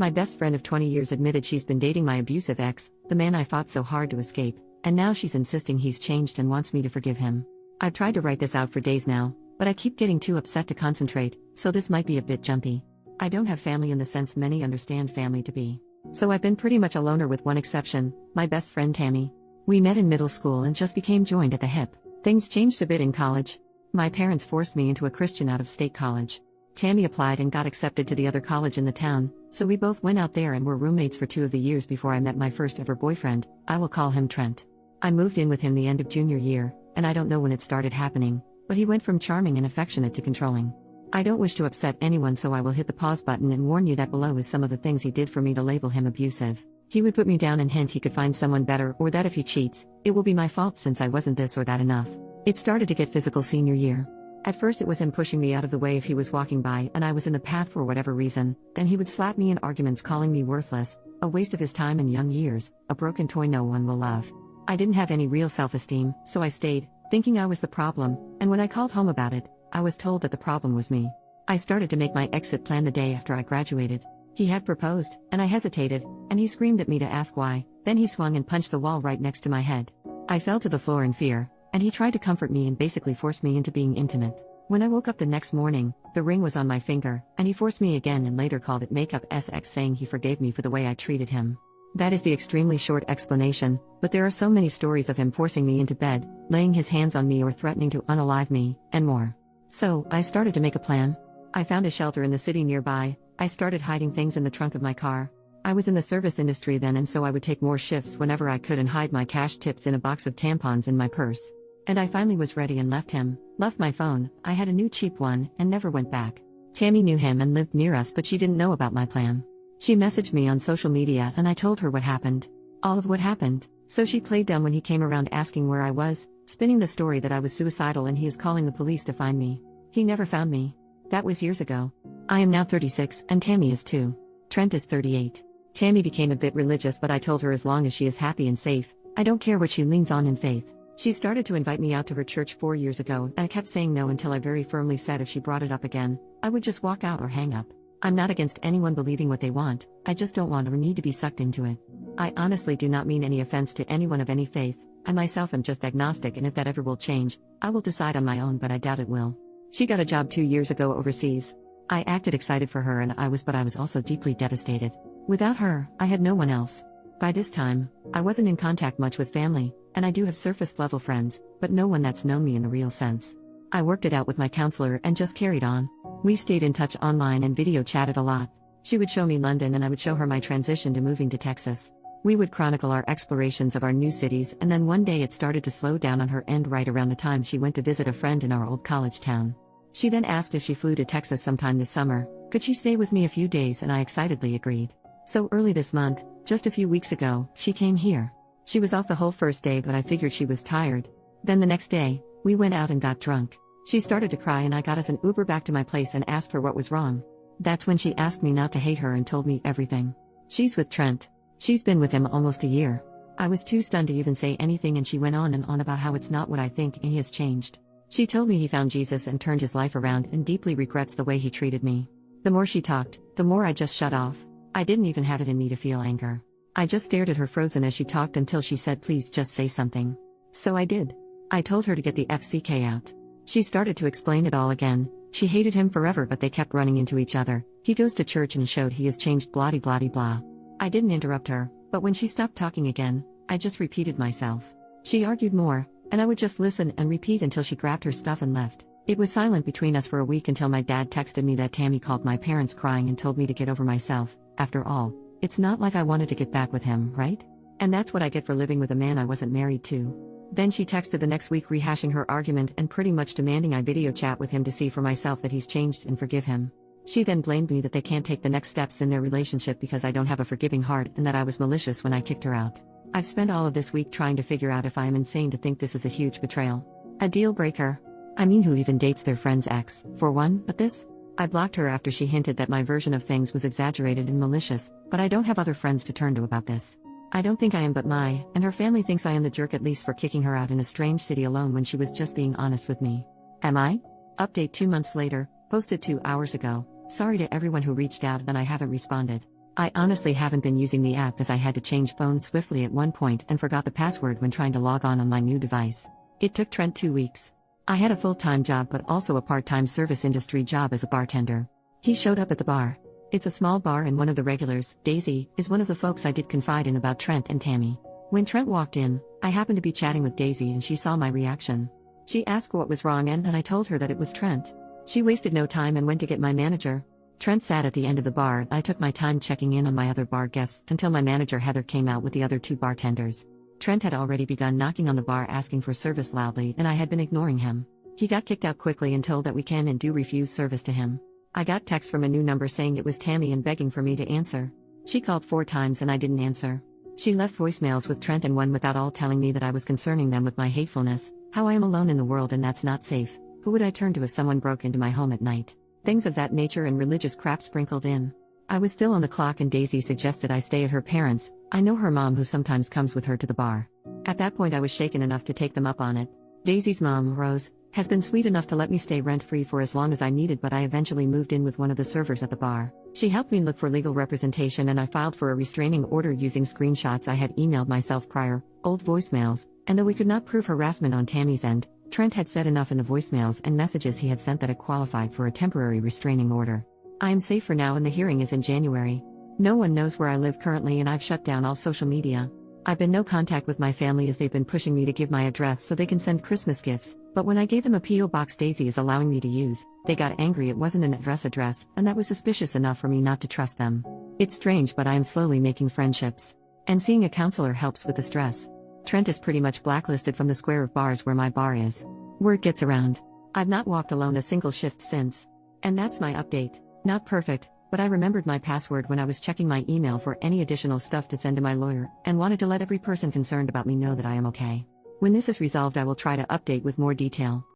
My best friend of 20 years admitted she's been dating my abusive ex, the man I fought so hard to escape, and now she's insisting he's changed and wants me to forgive him. I've tried to write this out for days now, but I keep getting too upset to concentrate, so this might be a bit jumpy. I don't have family in the sense many understand family to be. So I've been pretty much a loner with one exception, my best friend Tammy. We met in middle school and just became joined at the hip. Things changed a bit in college. My parents forced me into a Christian out-of-state college. Tammy applied and got accepted to the other college in the town, so we both went out there and were roommates for 2 of the years before I met my first ever boyfriend. I will call him Trent. I moved in with him the end of junior year, and I don't know when it started happening, but he went from charming and affectionate to controlling. I don't wish to upset anyone, so I will hit the pause button and warn you that below is some of the things he did for me to label him abusive. He would put me down and hint he could find someone better, or that if he cheats, it will be my fault since I wasn't this or that enough. It started to get physical senior year. At first it was him pushing me out of the way if he was walking by and I was in the path for whatever reason, then he would slap me in arguments calling me worthless, a waste of his time and young years, a broken toy no one will love. I didn't have any real self-esteem, so I stayed, thinking I was the problem, and when I called home about it, I was told that the problem was me. I started to make my exit plan the day after I graduated. He had proposed, and I hesitated, and he screamed at me to ask why, then he swung and punched the wall right next to my head. I fell to the floor in fear, and he tried to comfort me and basically forced me into being intimate. When I woke up the next morning, the ring was on my finger, and he forced me again and later called it makeup sex, saying he forgave me for the way I treated him. That is the extremely short explanation, but there are so many stories of him forcing me into bed, laying his hands on me or threatening to unalive me, and more. So, I started to make a plan. I found a shelter in the city nearby. I started hiding things in the trunk of my car. I was in the service industry then, and so I would take more shifts whenever I could and hide my cash tips in a box of tampons in my purse. And I finally was ready and left him, left my phone. I had a new cheap one, and never went back. Tammy knew him and lived near us, but she didn't know about my plan. She messaged me on social media and I told her what happened. All of what happened. So she played dumb when he came around asking where I was, spinning the story that I was suicidal and he is calling the police to find me. He never found me. That was years ago. I am now 36 and Tammy is too. Trent is 38. Tammy became a bit religious, but I told her as long as she is happy and safe, I don't care what she leans on in faith. She started to invite me out to her church 4 years ago, and I kept saying no until I very firmly said if she brought it up again, I would just walk out or hang up. I'm not against anyone believing what they want, I just don't want or need to be sucked into it. I honestly do not mean any offense to anyone of any faith. I myself am just agnostic, and if that ever will change, I will decide on my own, but I doubt it will. She got a job 2 years ago overseas. I acted excited for her but I was also deeply devastated. Without her, I had no one else. By this time, I wasn't in contact much with family, and I do have surface-level friends, but no one that's known me in the real sense. I worked it out with my counselor and just carried on. We stayed in touch online and video chatted a lot. She would show me London and I would show her my transition to moving to Texas. We would chronicle our explorations of our new cities, and then one day it started to slow down on her end right around the time she went to visit a friend in our old college town. She then asked if she flew to Texas sometime this summer, could she stay with me a few days, and I excitedly agreed. So early this month, just a few weeks ago, she came here. She was off the whole first day, but I figured she was tired. Then the next day, we went out and got drunk. She started to cry and I got us an Uber back to my place and asked her what was wrong. That's when she asked me not to hate her and told me everything. She's with Trent. She's been with him almost a year. I was too stunned to even say anything, and she went on and on about how it's not what I think and he has changed. She told me he found Jesus and turned his life around and deeply regrets the way he treated me. The more she talked, the more I just shut off. I didn't even have it in me to feel anger. I just stared at her frozen as she talked until she said, please just say something. So I did. I told her to get the FCK out. She started to explain it all again. She hated him forever, but they kept running into each other. He goes to church and showed he has changed blah blah blah. I didn't interrupt her, but when she stopped talking again, I just repeated myself. She argued more, and I would just listen and repeat until she grabbed her stuff and left. It was silent between us for a week until my dad texted me that Tammy called my parents crying and told me to get over myself. After all, it's not like I wanted to get back with him, right? And that's what I get for living with a man I wasn't married to. Then she texted the next week rehashing her argument and pretty much demanding I video chat with him to see for myself that he's changed and forgive him. She then blamed me that they can't take the next steps in their relationship because I don't have a forgiving heart and that I was malicious when I kicked her out. I've spent all of this week trying to figure out if I am insane to think this is a huge betrayal. A deal breaker. I mean, who even dates their friend's ex, for one, but this? I blocked her after she hinted that my version of things was exaggerated and malicious, but I don't have other friends to turn to about this. I don't think I am, but and her family thinks I am the jerk, at least for kicking her out in a strange city alone when she was just being honest with me. Am I? Update 2 months later, posted 2 hours ago. Sorry to everyone who reached out and I haven't responded. I honestly haven't been using the app as I had to change phones swiftly at one point and forgot the password when trying to log on my new device. It took Trent 2 weeks. I had a full-time job but also a part-time service industry job as a bartender. He showed up at the bar. It's a small bar and one of the regulars, Daisy, is one of the folks I did confide in about Trent and Tammy. When Trent walked in, I happened to be chatting with Daisy and she saw my reaction. She asked what was wrong and I told her that it was Trent. She wasted no time and went to get my manager. Trent sat at the end of the bar and I took my time checking in on my other bar guests until my manager Heather came out with the other 2 bartenders. Trent had already begun knocking on the bar asking for service loudly and I had been ignoring him. He got kicked out quickly and told that we can and do refuse service to him. I got text from a new number saying it was Tammy and begging for me to answer. She called 4 times and I didn't answer. She left voicemails with Trent and one without all telling me that I was concerning them with my hatefulness, how I am alone in the world and that's not safe, who would I turn to if someone broke into my home at night. Things of that nature and religious crap sprinkled in. I was still on the clock and Daisy suggested I stay at her parents'. I know her mom who sometimes comes with her to the bar. At that point I was shaken enough to take them up on it. Daisy's mom, Rose, has been sweet enough to let me stay rent-free for as long as I needed but I eventually moved in with one of the servers at the bar. She helped me look for legal representation and I filed for a restraining order using screenshots I had emailed myself prior, old voicemails, and though we could not prove harassment on Tammy's end, Trent had said enough in the voicemails and messages he had sent that it qualified for a temporary restraining order. I am safe for now and the hearing is in January. No one knows where I live currently and I've shut down all social media. I've been no contact with my family as they've been pushing me to give my address so they can send Christmas gifts, but when I gave them a P.O. box Daisy is allowing me to use, they got angry it wasn't an address, and that was suspicious enough for me not to trust them. It's strange but I am slowly making friendships. And seeing a counselor helps with the stress. Trent is pretty much blacklisted from the square of bars where my bar is. Word gets around. I've not walked alone a single shift since. And that's my update. Not perfect, but I remembered my password when I was checking my email for any additional stuff to send to my lawyer, and wanted to let every person concerned about me know that I am okay. When this is resolved I will try to update with more detail.